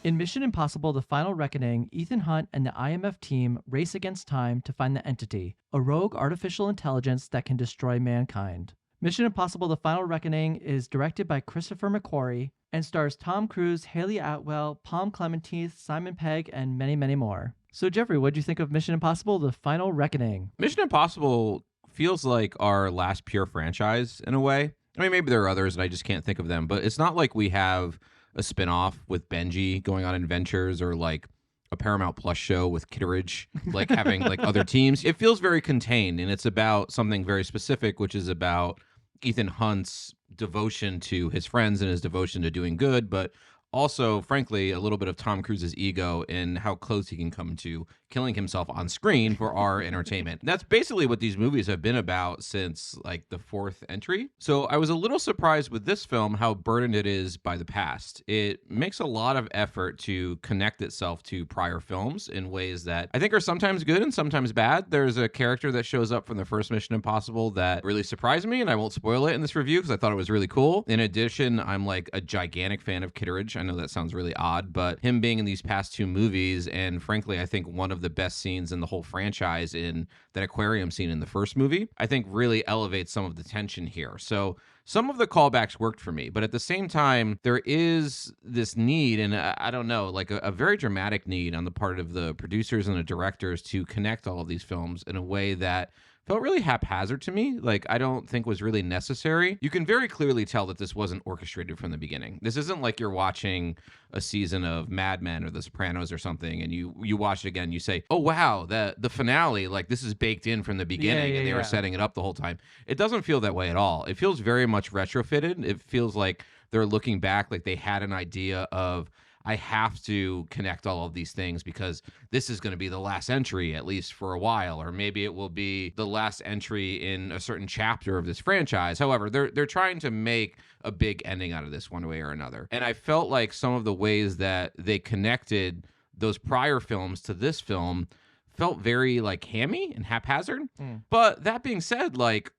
In Mission Impossible The Final Reckoning, Ethan Hunt and the IMF team race against time to find the Entity, a rogue artificial intelligence that can destroy mankind. Mission Impossible The Final Reckoning is directed by Christopher McQuarrie and stars Tom Cruise, Hayley Atwell, Palm Clementine, Simon Pegg, and many, many more. So, Jeffrey, what do you think of Mission Impossible The Final Reckoning? Mission Impossible feels like our last pure franchise in a way. I mean, maybe there are others and I just can't think of them, but it's not like we have a spin-off with Benji going on adventures or like a Paramount Plus show with Kitteridge, like having like other teams. It feels very contained, and it's about something very specific, which is about Ethan Hunt's devotion to his friends and his devotion to doing good, but also, frankly, a little bit of Tom Cruise's ego and how close he can come to killing himself on screen for our entertainment. That's basically what these movies have been about since like the fourth entry. So I was a little surprised with this film how burdened it is by the past. It makes a lot of effort to connect itself to prior films in ways that I think are sometimes good and sometimes bad. There's a character that shows up from the first Mission Impossible that really surprised me, and I won't spoil it in this review because I thought it was really cool. In addition, I'm like a gigantic fan of Kitteridge. I know that sounds really odd, but him being in these past two movies, and frankly, I think one of the best scenes in the whole franchise in that aquarium scene in the first movie, I think really elevates some of the tension here. So some of the callbacks worked for me, but at the same time, there is this need, and I don't know, like a very dramatic need on the part of the producers and the directors to connect all of these films in a way that felt really haphazard to me, like I don't think was really necessary. You can very clearly tell that this wasn't orchestrated from the beginning. This isn't like you're watching a season of Mad Men or The Sopranos or something, and you watch it again, you say, oh wow, the finale, like this is baked in from the beginning, and they were setting it up the whole time. It doesn't feel that way at all. It feels very much retrofitted. It feels like they're looking back, like they had an idea of, I have to connect all of these things because this is going to be the last entry, at least for a while, or maybe it will be the last entry in a certain chapter of this franchise. However, they're trying to make a big ending out of this one way or another. And I felt like some of the ways that they connected those prior films to this film felt very like hammy and haphazard. But that being said, like,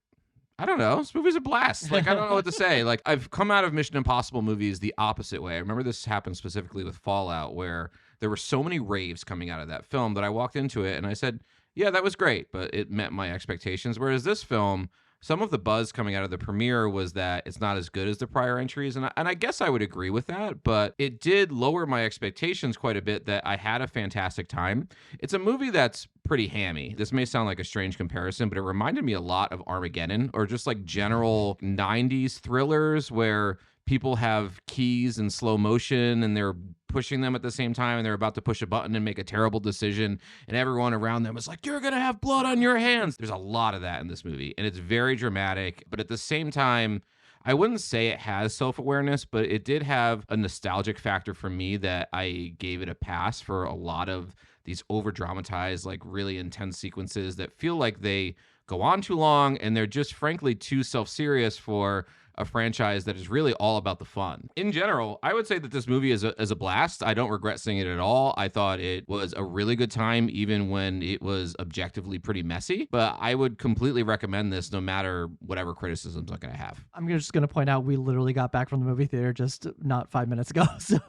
I don't know. This movie's a blast. Like, I don't know what to say. Like, I've come out of Mission Impossible movies the opposite way. I remember this happened specifically with Fallout, where there were so many raves coming out of that film that I walked into it and I said, yeah, that was great, but it met my expectations. Whereas this film, some of the buzz coming out of the premiere was that it's not as good as the prior entries, and I guess I would agree with that, but it did lower my expectations quite a bit that I had a fantastic time. It's a movie that's pretty hammy. This may sound like a strange comparison, but it reminded me a lot of Armageddon, or just like general 90s thrillers where people have keys in slow motion and they're pushing them at the same time and they're about to push a button and make a terrible decision and everyone around them is like, you're gonna have blood on your hands. There's a lot of that in this movie and it's very dramatic, but at the same time, I wouldn't say it has self-awareness, but it did have a nostalgic factor for me that I gave it a pass for a lot of these over-dramatized, like really intense sequences that feel like they go on too long and they're just frankly too self-serious for a franchise that is really all about the fun. In general, I would say that this movie is a blast. I don't regret seeing it at all. I thought it was a really good time, even when it was objectively pretty messy. But I would completely recommend this no matter whatever criticisms I'm going to have. I'm just going to point out we literally got back from the movie theater just not 5 minutes ago. So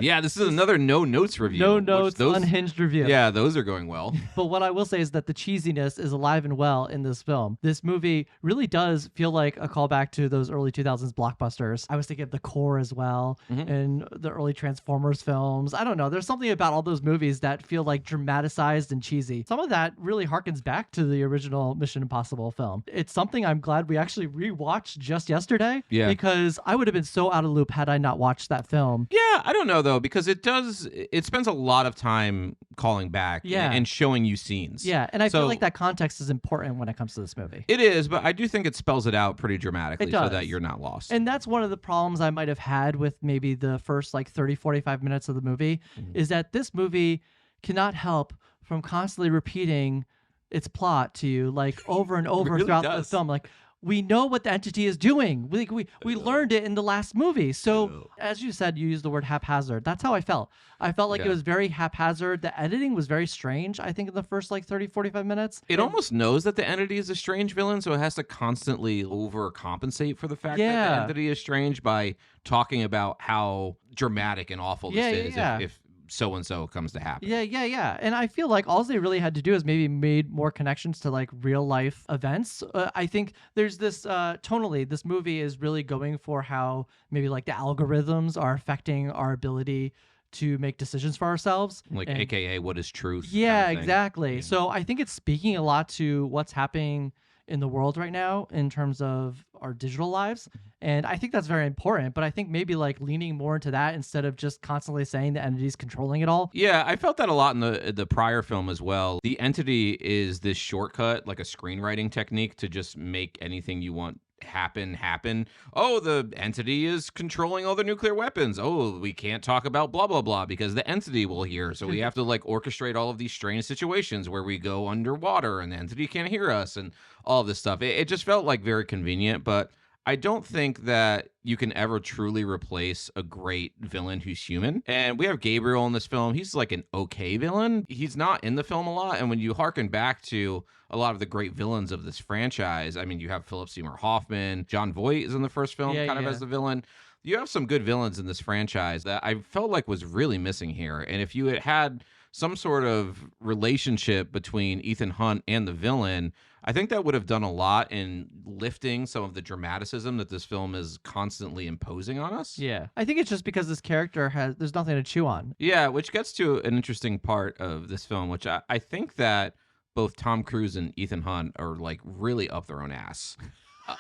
yeah, this is another no notes review. No notes, unhinged review. Yeah, those are going well. But what I will say is that the cheesiness is alive and well in this film. This movie really does feel like a callback to those early 2000s blockbusters. I was thinking of The Core as well, and the early Transformers films. I don't know. There's something about all those movies that feel like dramatized and cheesy. Some of that really harkens back to the original Mission Impossible film. It's something I'm glad we actually rewatched just yesterday, because I would have been so out of the loop had I not watched that film. Yeah, I don't know though, because it spends a lot of time calling back and showing you scenes. Yeah, and I feel like that context is important when it comes to this movie. It is, but I do think it spells it out pretty dramatically so that you're not lost. And that's one of the problems I might have had with maybe the first like 30, 45 minutes of the movie, is that this movie cannot help from constantly repeating its plot to you like over and over really throughout does. the film. Like, we know what the entity is doing. We learned it in the last movie. So as you said, you used the word haphazard. That's how I felt. I felt like it was very haphazard. The editing was very strange, I think, in the first like 30, 45 minutes. It almost knows that the entity is a strange villain, so it has to constantly overcompensate for the fact that the entity is strange by talking about how dramatic and awful this is. Yeah. If so-and-so comes to happen. Yeah. And I feel like all they really had to do is maybe made more connections to like real life events. I think there's this tonally, this movie is really going for how maybe like the algorithms are affecting our ability to make decisions for ourselves. Like, AKA what is truth? Yeah, kind of thing. exactly. Yeah. So I think it's speaking a lot to what's happening in the world right now in terms of our digital lives. And I think that's very important, but I think maybe like leaning more into that instead of just constantly saying the entity's controlling it all. Yeah, I felt that a lot in the prior film as well. The entity is this shortcut, like a screenwriting technique to just make anything you want happen. Oh, the entity is controlling all the nuclear weapons. Oh, we can't talk about blah blah blah because the entity will hear. So we have to like orchestrate all of these strange situations where we go underwater and the entity can't hear us and all of this stuff. It just felt like very convenient, but I don't think that you can ever truly replace a great villain who's human. And we have Gabriel in this film. He's like an okay villain. He's not in the film a lot. And when you harken back to a lot of the great villains of this franchise, I mean, you have Philip Seymour Hoffman. John Voight is in the first film kind of as the villain. You have some good villains in this franchise that I felt like was really missing here. And if you had some sort of relationship between Ethan Hunt and the villain, I think that would have done a lot in lifting some of the dramaticism that this film is constantly imposing on us. Yeah. I think it's just because this character there's nothing to chew on. Yeah, which gets to an interesting part of this film, which I think that both Tom Cruise and Ethan Hunt are like really up their own ass.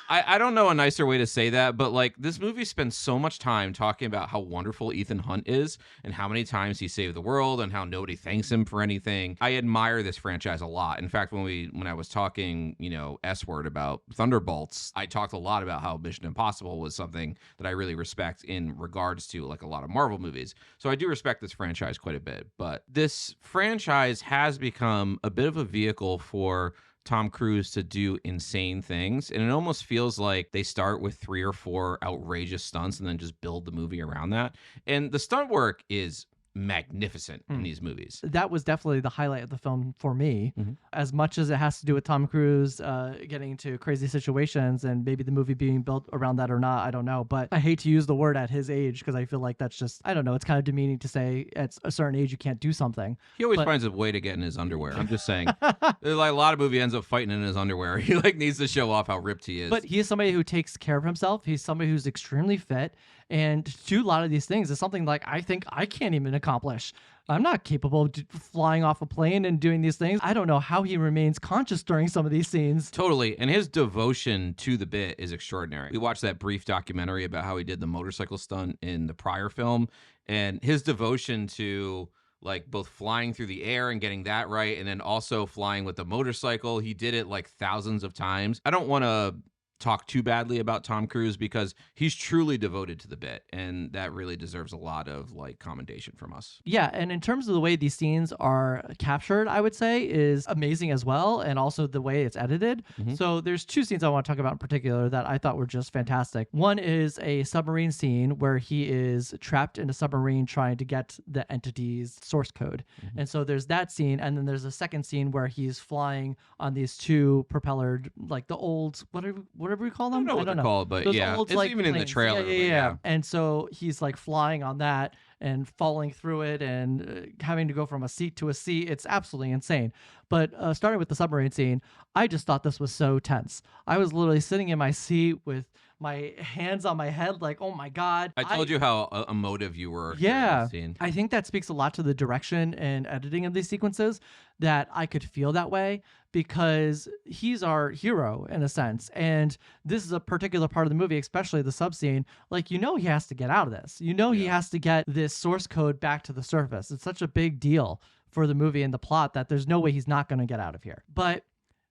I don't know a nicer way to say that, but like this movie spends so much time talking about how wonderful Ethan Hunt is and how many times he saved the world and how nobody thanks him for anything. I admire this franchise a lot. In fact, when I was talking, S-word about Thunderbolts, I talked a lot about how Mission Impossible was something that I really respect in regards to like a lot of Marvel movies. So I do respect this franchise quite a bit, but this franchise has become a bit of a vehicle for Tom Cruise to do insane things, and it almost feels like they start with 3 or 4 outrageous stunts and then just build the movie around that. And the stunt work is magnificent in these movies. That was definitely the highlight of the film for me. As much as it has to do with Tom Cruise getting into crazy situations and maybe the movie being built around that or not, I don't know. But I hate to use the word at his age because I feel like that's just, I don't know, it's kind of demeaning to say at a certain age you can't do something. He always finds a way to get in his underwear. I'm just saying. Like a lot of movie ends up fighting in his underwear. He like needs to show off how ripped he is. But he is somebody who takes care of himself. He's somebody who's extremely fit. And to do a lot of these things is something like I think I can't even accomplish. I'm not capable of flying off a plane and doing these things. I don't know how he remains conscious during some of these scenes. Totally. And his devotion to the bit is extraordinary. We watched that brief documentary about how he did the motorcycle stunt in the prior film, and his devotion to like both flying through the air and getting that right, and then also flying with the motorcycle. He did it like thousands of times. I don't want to talk too badly about Tom Cruise because he's truly devoted to the bit, and that really deserves a lot of like commendation from us. Yeah, and in terms of the way these scenes are captured, I would say is amazing as well, and also the way it's edited. So there's 2 scenes I want to talk about in particular that I thought were just fantastic. One is a submarine scene where he is trapped in a submarine trying to get the entity's source code. And so there's that scene, and then there's a second scene where he's flying on these 2 propellered, like the old, whatever we call them? I don't know what they're called, but those yeah, old, it's like, even in the planes. trailer. Yeah. And so he's like flying on that and falling through it and having to go from a seat to a seat. It's absolutely insane. But starting with the submarine scene, I just thought this was so tense. I was literally sitting in my seat with my hands on my head like, oh my God. I told you how emotive you were. Yeah. Scene. I think that speaks a lot to the direction and editing of these sequences, that I could feel that way because he's our hero in a sense. And this is a particular part of the movie, especially the sub scene. Like, he has to get out of this. He has to get this source code back to the surface. It's such a big deal for the movie and the plot that there's no way he's not going to get out of here. But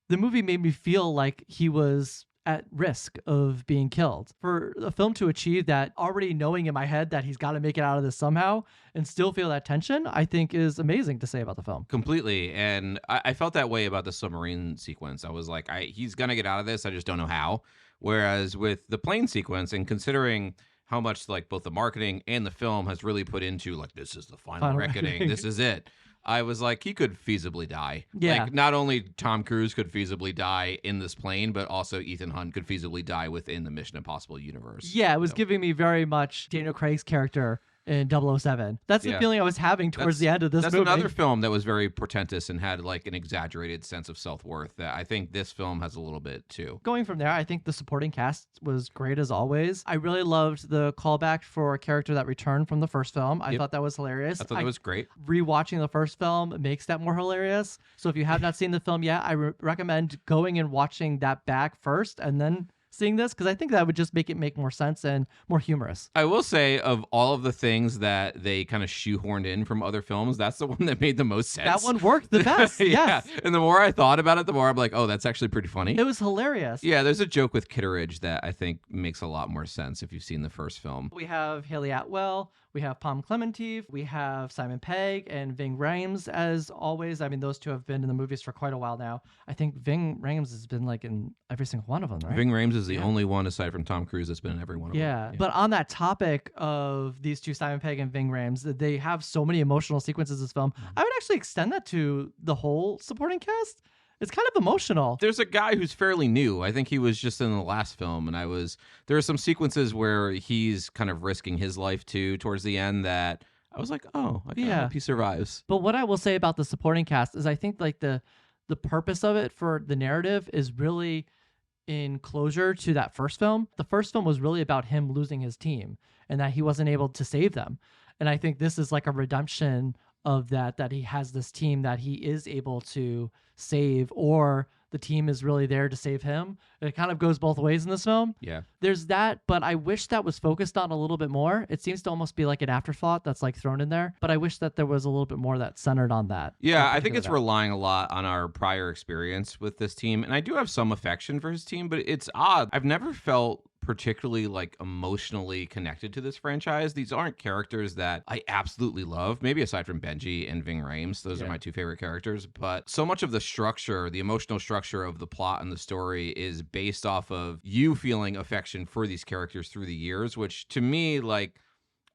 the movie made me feel like he was at risk of being killed. For a film to achieve that, already knowing in my head that he's got to make it out of this somehow and still feel that tension, I think is amazing to say about the film. Completely. And I felt that way about the submarine sequence. I was like, he's going to get out of this. I just don't know how. Whereas with the plane sequence, and considering how much like both the marketing and the film has really put into like, this is the final reckoning, this is it. I was like, he could feasibly die. Yeah. Like, not only Tom Cruise could feasibly die in this plane, but also Ethan Hunt could feasibly die within the Mission Impossible universe. Yeah, it was giving me very much Daniel Craig's character in 007. That's the feeling I was having towards the end of this movie. That's another film that was very pretentious and had like an exaggerated sense of self-worth that I think this film has a little bit too. Going from there, I think the supporting cast was great as always. I really loved the callback for a character that returned from the first film. I thought that was hilarious. I thought that was great. Rewatching the first film makes that more hilarious. So if you have not seen the film yet, I recommend going and watching that back first and then seeing this, because I think that would just make more sense and more humorous. I will say, of all of the things that they kind of shoehorned in from other films, that's the one that made the most sense. That one worked the best. Yes. And the more I thought about it, the more I'm like, oh, that's actually pretty funny. It was hilarious. Yeah, there's a joke with Kitteridge that I think makes a lot more sense if you've seen the first film. We have Hayley Atwell, we have Pom Klementieff, we have Simon Pegg and Ving Rhames as always. I mean, those two have been in the movies for quite a while now. I think Ving Rhames has been like in every single one of them, right? Ving Rhames is the only one aside from Tom Cruise that's been in every one of them. Yeah, but on that topic of these two, Simon Pegg and Ving Rhames, they have so many emotional sequences in this film. I would actually extend that to the whole supporting cast. It's kind of emotional. There's a guy who's fairly new. I think he was just in the last film, and there are some sequences where he's kind of risking his life too towards the end that I was like, oh, I hope he survives. But what I will say about the supporting cast is I think like the purpose of it for the narrative is really in closure to that first film. The first film was really about him losing his team and that he wasn't able to save them. And I think this is like a redemption of that he has this team that he is able to save, or the team is really there to save him. It kind of goes both ways in this film. Yeah. There's that, but I wish that was focused on a little bit more. It seems to almost be like an afterthought that's like thrown in there, but I wish that there was a little bit more that centered on that. Yeah, I think it's relying a lot on our prior experience with this team, and I do have some affection for his team, but it's odd. I've never felt particularly like emotionally connected to this franchise. These aren't characters that I absolutely love, maybe aside from Benji and Ving Rhames. Those are my two favorite characters, but so much of the structure, the emotional structure of the plot and the story is based off of you feeling affection for these characters through the years, which to me, like,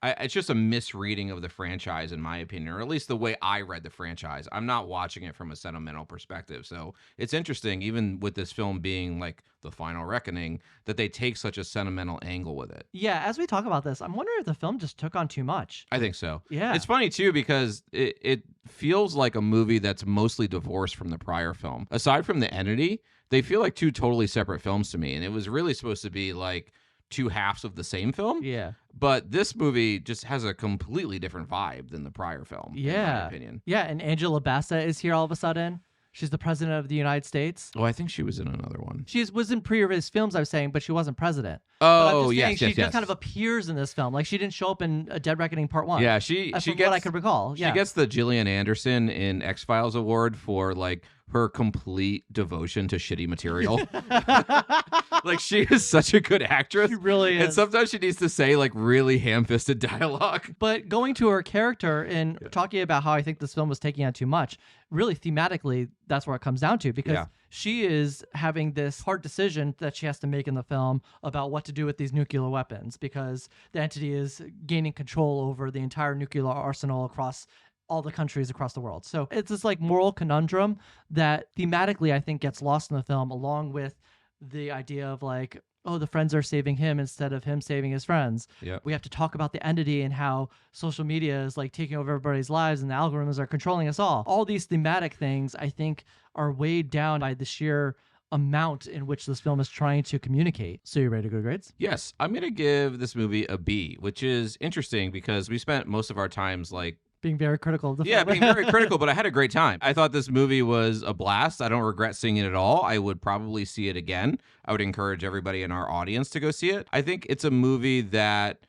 it's just a misreading of the franchise, in my opinion, or at least the way I read the franchise. I'm not watching it from a sentimental perspective. So it's interesting, even with this film being like the final reckoning, that they take such a sentimental angle with it. Yeah, as we talk about this, I'm wondering if the film just took on too much. I think so. Yeah. It's funny, too, because it feels like a movie that's mostly divorced from the prior film. Aside from the entity, they feel like two totally separate films to me. And it was really supposed to be like two halves of the same film. Yeah. But this movie just has a completely different vibe than the prior film, in my opinion. Yeah, and Angela Bassett is here all of a sudden. She's the president of the United States. Oh, I think she was in another one. She was in previous films, I was saying, but she wasn't president. Oh, yes. She just kind of appears in this film. Like, she didn't show up in A Dead Reckoning Part 1. Yeah, she gets what I could recall. She gets the Gillian Anderson in X-Files award for, like, her complete devotion to shitty material. Like, she is such a good actress. She really is. And sometimes she needs to say, like, really ham-fisted dialogue. But going to her character and talking about how I think this film was taking on too much, really thematically, that's where it comes down to, because she is having this hard decision that she has to make in the film about what to do with these nuclear weapons, because the entity is gaining control over the entire nuclear arsenal across all the countries across the world. So it's this like moral conundrum that thematically I think gets lost in the film, along with the idea of like, oh, the friends are saving him instead of him saving his friends. Yeah. We have to talk about the entity and how social media is like taking over everybody's lives and the algorithms are controlling us all. All these thematic things I think are weighed down by the sheer amount in which this film is trying to communicate. So you ready to go grades? Yes. I'm going to give this movie a B, which is interesting because we spent most of our times like being very critical of the film. Yeah, being very critical, but I had a great time. I thought this movie was a blast. I don't regret seeing it at all. I would probably see it again. I would encourage everybody in our audience to go see it. I think it's a movie that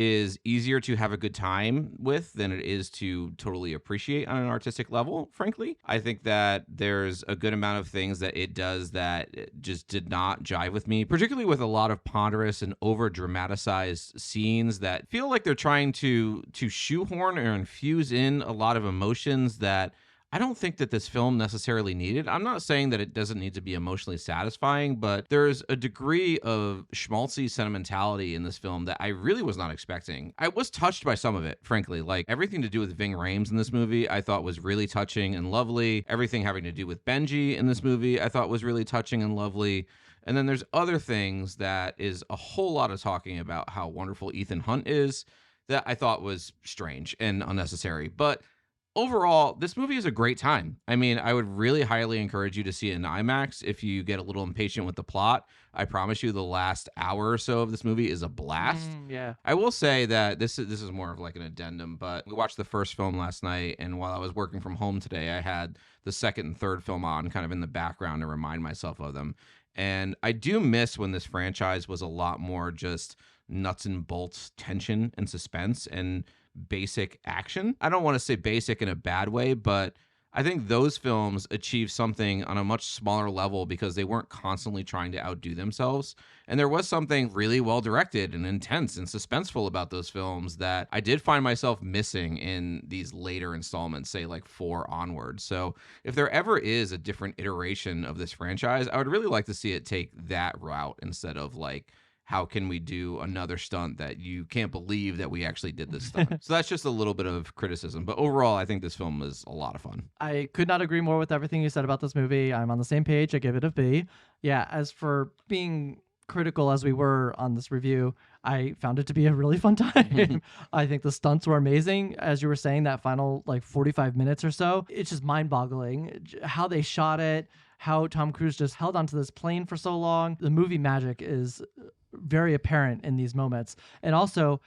is easier to have a good time with than it is to totally appreciate on an artistic level, frankly. I think that there's a good amount of things that it does that just did not jive with me, particularly with a lot of ponderous and over-dramatized scenes that feel like they're trying to shoehorn or infuse in a lot of emotions that I don't think that this film necessarily needed. I'm not saying that it doesn't need to be emotionally satisfying, but there's a degree of schmaltzy sentimentality in this film that I really was not expecting. I was touched by some of it, frankly. Like, everything to do with Ving Rhames in this movie, I thought was really touching and lovely. Everything having to do with Benji in this movie, I thought was really touching and lovely. And then there's other things that is a whole lot of talking about how wonderful Ethan Hunt is. that I thought was strange and unnecessary. But overall, this movie is a great time. I mean, I would really highly encourage you to see it in IMAX if you get a little impatient with the plot. I promise you the last hour or so of this movie is a blast. Yeah. I will say that this is more of like an addendum, but we watched the first film last night, and while I was working from home today, I had the second and third film on kind of in the background to remind myself of them. And I do miss when this franchise was a lot more just nuts and bolts tension and suspense and basic action. I don't want to say basic in a bad way, but I think those films achieved something on a much smaller level because they weren't constantly trying to outdo themselves. And there was something really well directed and intense and suspenseful about those films that I did find myself missing in these later installments, say like 4 onwards. So if there ever is a different iteration of this franchise, I would really like to see it take that route instead of like, how can we do another stunt that you can't believe that we actually did this stunt? So that's just a little bit of criticism. But overall, I think this film is a lot of fun. I could not agree more with everything you said about this movie. I'm on the same page. I give it a B. Yeah, as for being critical as we were on this review, I found it to be a really fun time. I think the stunts were amazing. As you were saying, that final like 45 minutes or so, it's just mind-boggling how they shot it, how Tom Cruise just held onto this plane for so long. The movie magic is very apparent in these moments. And also,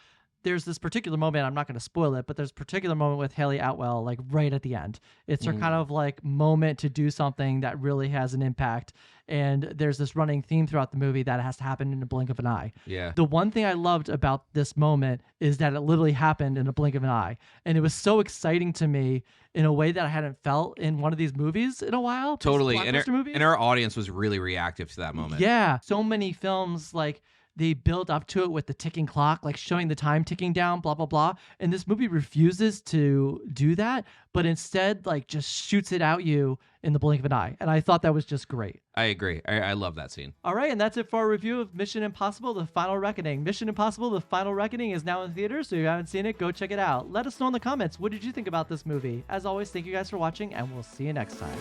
there's this particular moment, I'm not going to spoil it, but there's a particular moment with Hayley Atwell, like right at the end. It's her kind of like moment to do something that really has an impact. And there's this running theme throughout the movie that has to happen in a blink of an eye. Yeah. The one thing I loved about this moment is that it literally happened in a blink of an eye. And it was so exciting to me in a way that I hadn't felt in one of these movies in a while. Totally. Movies. And our audience was really reactive to that moment. Yeah. So many films, like, they build up to it with the ticking clock, like showing the time ticking down, blah, blah, blah. And this movie refuses to do that, but instead, like, just shoots it out you in the blink of an eye. And I thought that was just great. I agree. I love that scene. All right, and that's it for our review of Mission Impossible: The Final Reckoning. Mission Impossible: The Final Reckoning is now in theaters, so if you haven't seen it, go check it out. Let us know in the comments, what did you think about this movie? As always, thank you guys for watching, and we'll see you next time.